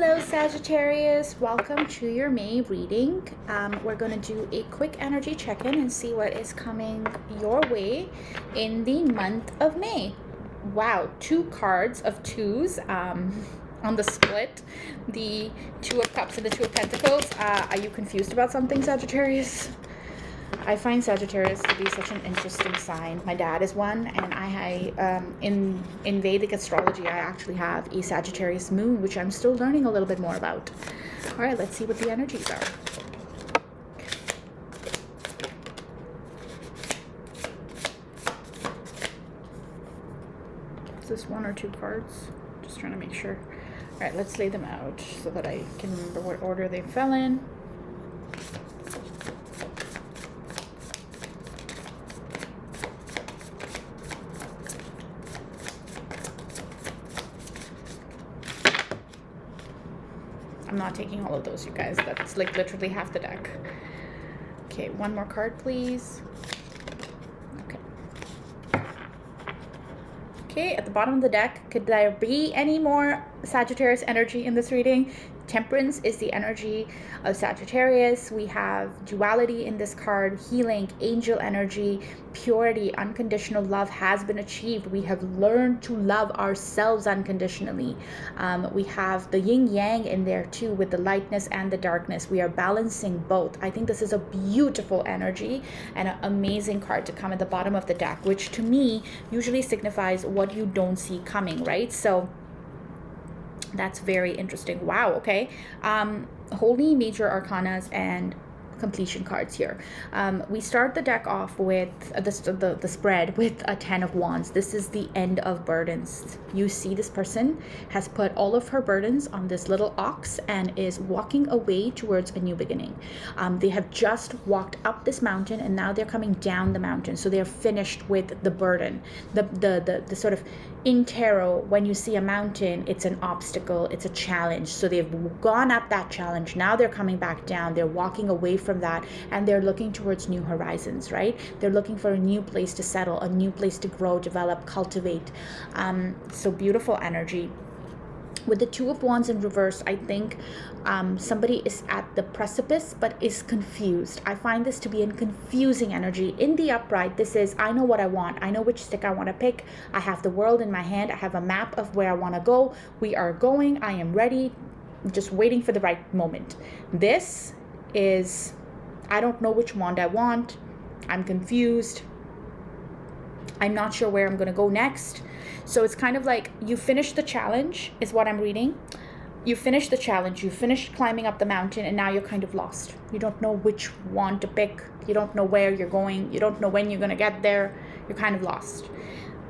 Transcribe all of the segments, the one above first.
Hello Sagittarius, welcome to your May reading. We're going to do a quick energy check-in and see what is coming your way in the month of May. Wow, 2 cards of 2s on the split. The 2 of Cups and the 2 of Pentacles. Are you confused about something, Sagittarius? I find Sagittarius to be such an interesting sign. My dad is one, and in Vedic astrology, I actually have a Sagittarius moon, which I'm still learning a little bit more about. All right, let's see what the energies are. Is this 1 or 2 cards? Just trying to make sure. All right, let's lay them out so that I can remember what order they fell in. I'm not taking all of those, you guys. That's like literally half the deck. Okay, 1 more card, please. Okay, at the bottom of the deck, could there be any more Sagittarius energy in this reading? Temperance is the energy of Sagittarius. We have duality in this card, healing, angel energy, purity, unconditional love has been achieved. We have learned to love ourselves unconditionally. We have the yin yang in there too, with the lightness and the darkness. We are balancing both. I think this is a beautiful energy and an amazing card to come at the bottom of the deck, which to me usually signifies what you don't see coming, right? So that's very interesting. Wow. Okay. Holy major arcanas and completion cards here. We start the deck off with the spread with a 10 of wands. This is the end of burdens. You see this person has put all of her burdens on this little ox and is walking away towards a new beginning. They have just walked up this mountain and now they're coming down the mountain. So they're finished with the burden. The sort of in tarot, when you see a mountain, it's an obstacle, it's a challenge. So they've gone up that challenge. Now they're coming back down. They're walking away from that and they're looking towards new horizons, right? They're looking for a new place to settle, a new place to grow, develop, cultivate. So beautiful energy. With the 2 of wands in reverse, I think somebody is at the precipice but is confused. I find this to be a confusing energy. In the upright, this is, I know what I want. I know which stick I want to pick. I have the world in my hand. I have a map of where I want to go. We are going. I am ready. Just waiting for the right moment. This is, I don't know which wand I want. I'm confused. I'm not sure where I'm going to go next. So it's kind of like you finished the challenge is what I'm reading. You finished the challenge. You finished climbing up the mountain and now you're kind of lost. You don't know which wand to pick. You don't know where you're going. You don't know when you're going to get there. You're kind of lost.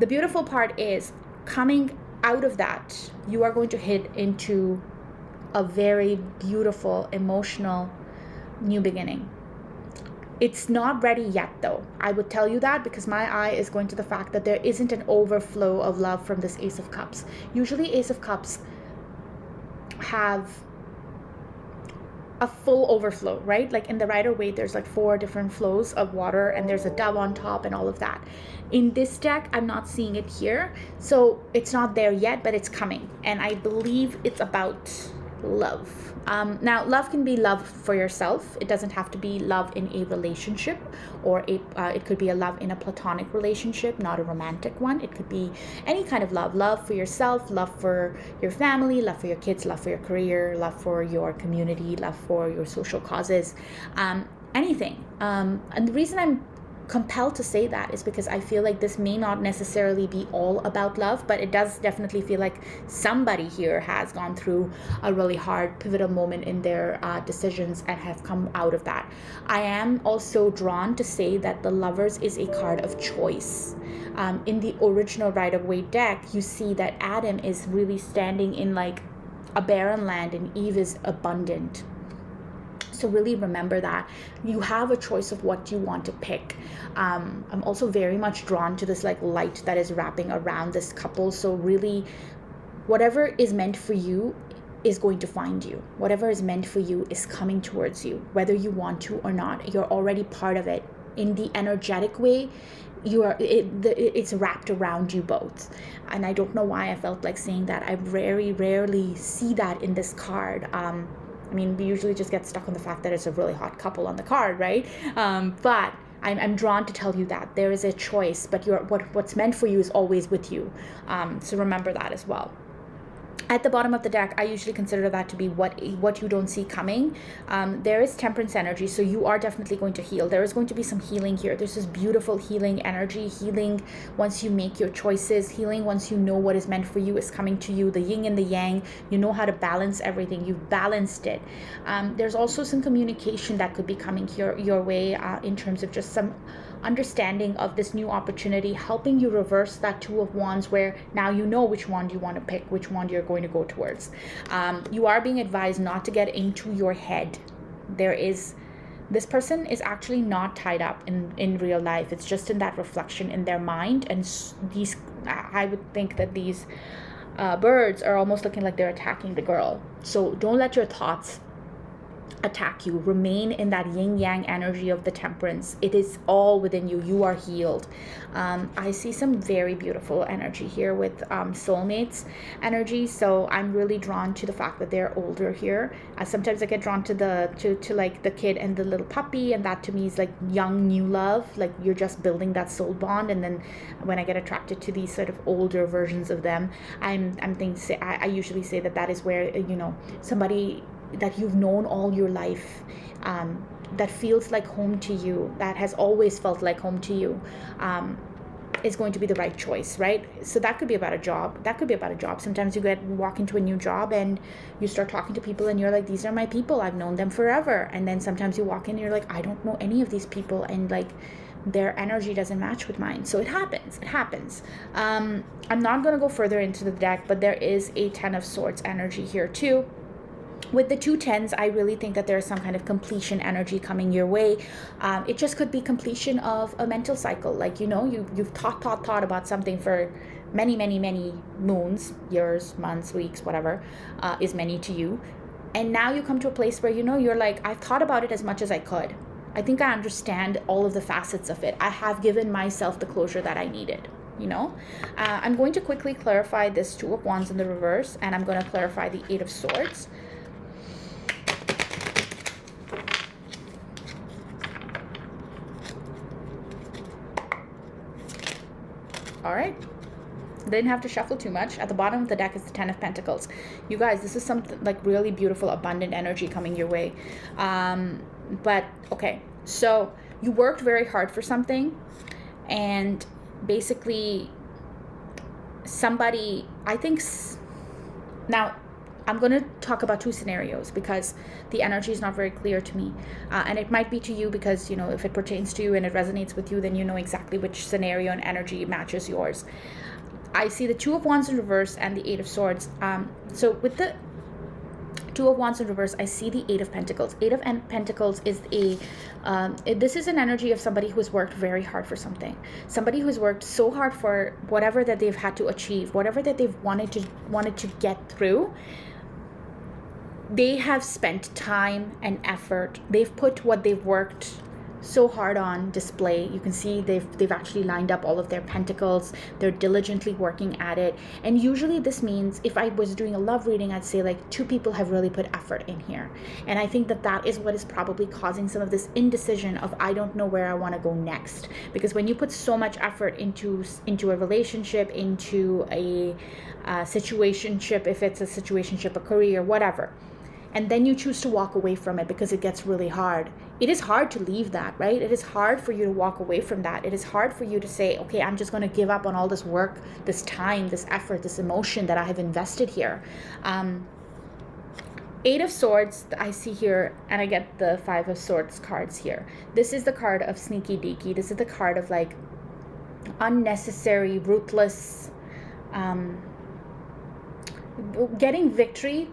The beautiful part is coming out of that, you are going to hit into a very beautiful, emotional new beginning. It's not ready yet though. I would tell you that because my eye is going to the fact that there isn't an overflow of love from this Ace of Cups. Usually Ace of Cups have a full overflow, right? Like in the Rider-Waite, there's like 4 different flows of water and there's a dove on top and all of that. In this deck, I'm not seeing it here. So it's not there yet, but it's coming. And I believe it's about love. Now, love can be love for yourself. It doesn't have to be love in a relationship, or it could be a love in a platonic relationship, not a romantic one. It could be any kind of love. Love for yourself, love for your family, love for your kids, love for your career, love for your community, love for your social causes, anything. And the reason I'm compelled to say that is because I feel like this may not necessarily be all about love, but it does definitely feel like somebody here has gone through a really hard pivotal moment in their decisions and have come out of that. I am also drawn to say that the Lovers is a card of choice. In the original Rider-Waite deck, you see that Adam is really standing in like a barren land and Eve is abundant. So really remember that you have a choice of what you want to pick. I'm also very much drawn to this like light that is wrapping around this couple. So really, whatever is meant for you is going to find you. Whatever is meant for you is coming towards you, whether you want to or not. You're already part of it. in the energetic way, it's wrapped around you both. And I don't know why I felt like saying that. I very rarely see that in this card. I mean, we usually just get stuck on the fact that it's a really hot couple on the card, right? But I'm drawn to tell you that there is a choice, but what's meant for you is always with you. So remember that as well. At the bottom of the deck, I usually consider that to be what you don't see coming. There is temperance energy, so you are definitely going to heal. There is going to be some healing here. There's this beautiful healing energy. Healing once you make your choices. Healing once you know what is meant for you is coming to you. The yin and the yang. You know how to balance everything. You've balanced it. There's also some communication that could be coming your way in terms of just some understanding of this new opportunity, helping you reverse that Two of Wands, where now you know which wand you want to pick, which wand you're going to go towards. You are being advised not to get into your head. This person is actually not tied up in real life. It's just in that reflection in their mind. And I would think that these birds are almost looking like they're attacking the girl. So don't let your thoughts attack you. Remain in that yin yang energy of the temperance. It is all within you. You are healed. I see some very beautiful energy here with soulmates energy. So I'm really drawn to the fact that they're older here. Sometimes I get drawn to like the kid and the little puppy, and that to me is like young new love. Like you're just building that soul bond. And then when I get attracted to these sort of older versions of them, I usually say that is where somebody that you've known all your life, that feels like home to you, that has always felt like home to you, is going to be the right choice, right? So that could be about a job. Sometimes you walk into a new job and you start talking to people and you're like, these are my people. I've known them forever. And then sometimes you walk in and you're like, I don't know any of these people. And like their energy doesn't match with mine. So it happens. I'm not going to go further into the deck, but there is a 10 of Swords energy here too. With the 2 10s, I really think that there's some kind of completion energy coming your way. It just could be completion of a mental cycle. Like, you've thought about something for many, many, many moons, years, months, weeks, whatever is many to you. And now you come to a place where, you're like, I've thought about it as much as I could. I think I understand all of the facets of it. I have given myself the closure that I needed. I'm going to quickly clarify this 2 of Wands in the reverse, and I'm going to clarify the 8 of Swords. All right. Didn't have to shuffle too much. At the bottom of the deck is the 10 of Pentacles. You guys, this is something like really beautiful, abundant energy coming your way. But okay, so you worked very hard for something, and basically somebody, now I'm going to talk about 2 scenarios because the energy is not very clear to me. And it might be to you because, if it pertains to you and it resonates with you, then you know exactly which scenario and energy matches yours. I see the 2 of Wands in reverse and the 8 of Swords. So with the 2 of Wands in reverse, I see the 8 of Pentacles. 8 of Pentacles is this is an energy of somebody who's worked very hard for something. Somebody who's worked so hard for whatever that they've had to achieve, whatever that they've wanted to get through. They have spent time and effort. They've put what they've worked so hard on display. You can see they've actually lined up all of their pentacles. They're diligently working at it. And usually this means, if I was doing a love reading, I'd say like 2 people have really put effort in here. And I think that is what is probably causing some of this indecision of, I don't know where I want to go next. Because when you put so much effort into a relationship, into a situationship, if it's a situationship, a career, whatever, and then you choose to walk away from it because it gets really hard. It is hard to leave that, right? It is hard for you to walk away from that. It is hard for you to say, okay, I'm just going to give up on all this work, this time, this effort, this emotion that I have invested here. 8 of Swords, I see here, and I get the 5 of Swords cards here. This is the card of sneaky deaky. This is the card of like unnecessary, ruthless, getting victory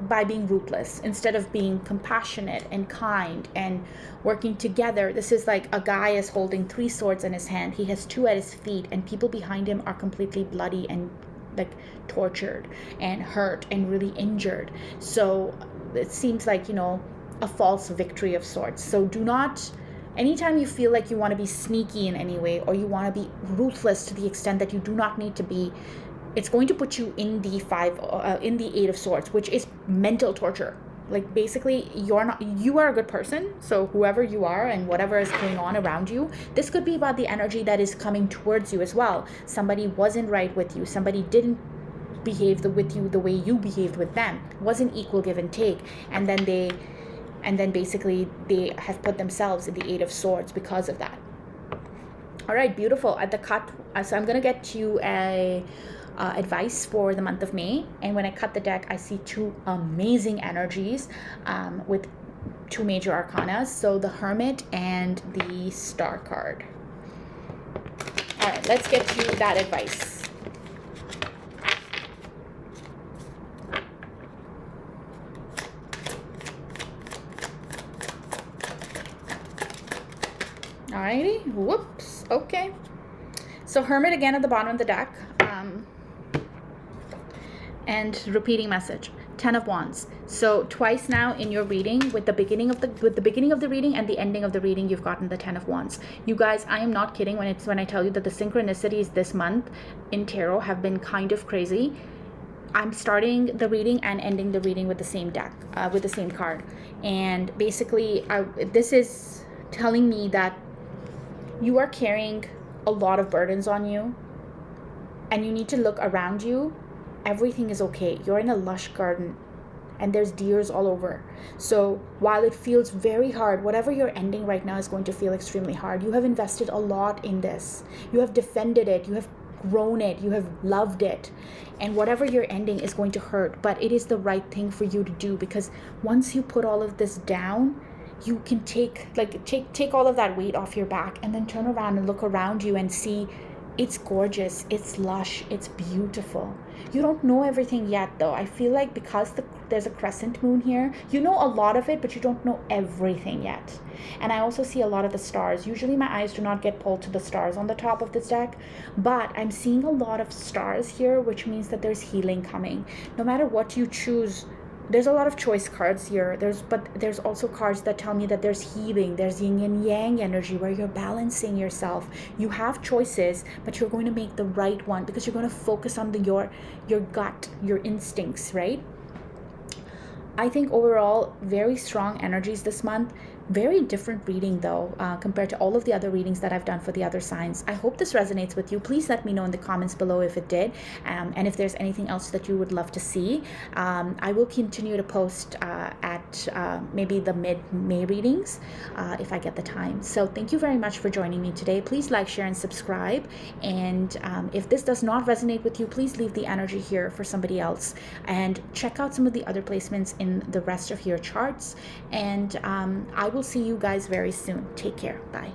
by being ruthless instead of being compassionate and kind and working together. This is like a guy is holding 3 swords in his hand. He has 2 at his feet, and people behind him are completely bloody and like tortured and hurt and really injured. So it seems like, a false victory of sorts. So do not Anytime you feel like you want to be sneaky in any way, or you want to be ruthless to the extent that you do not need to be, it's going to put you in the Eight of Swords, which is mental torture. Like, basically, you are a good person. So whoever you are and whatever is going on around you, this could be about the energy that is coming towards you as well. Somebody wasn't right with you. Somebody didn't behave with you the way you behaved with them. It wasn't equal give and take. And then basically they have put themselves in the Eight of Swords because of that. All right, beautiful. At the cut, so I'm going to get you a advice for the month of May. And when I cut the deck, I see two amazing energies with two major arcana. So the Hermit and the Star card. All right, let's get you that advice. Alrighty, whoops, okay. So Hermit again at the bottom of the deck. And repeating message, 10 of Wands. So twice now in your reading, with the beginning of the reading and the ending of the reading, you've gotten the 10 of Wands. You guys, I am not kidding when I tell you that the synchronicities this month in tarot have been kind of crazy. I'm starting the reading and ending the reading with the same deck, with the same card. And basically, this is telling me that you are carrying a lot of burdens on you, and you need to look around you. Everything is okay. You're in a lush garden and there's deers all over. So while it feels very hard, whatever you're ending right now is going to feel extremely hard. You have invested a lot in this. You have defended it. You have grown it. You have loved it. And whatever you're ending is going to hurt, but it is the right thing for you to do, because once you put all of this down, you can take all of that weight off your back, and then turn around and look around you and see it's gorgeous, it's lush, it's beautiful. You don't know everything yet, though. I feel like because there's a crescent moon here, you know a lot of it, but you don't know everything yet. And I also see a lot of the stars. Usually my eyes do not get pulled to the stars on the top of this deck, but I'm seeing a lot of stars here, which means that there's healing coming. No matter what you choose, there's a lot of choice cards here. But there's also cards that tell me that there's healing. There's yin and yang energy where you're balancing yourself. You have choices, but you're going to make the right one because you're going to focus on your gut, your instincts, right? I think overall, very strong energies this month. Very different reading, though, compared to all of the other readings that I've done for the other signs. I hope this resonates with you. Please let me know in the comments below if it did, and if there's anything else that you would love to see. I will continue to post at maybe the mid-May readings if I get the time. So thank you very much for joining me today. Please like, share, and subscribe. And if this does not resonate with you, please leave the energy here for somebody else. And check out some of the other placements in the rest of your charts. And I will see you guys very soon. Take care. Bye.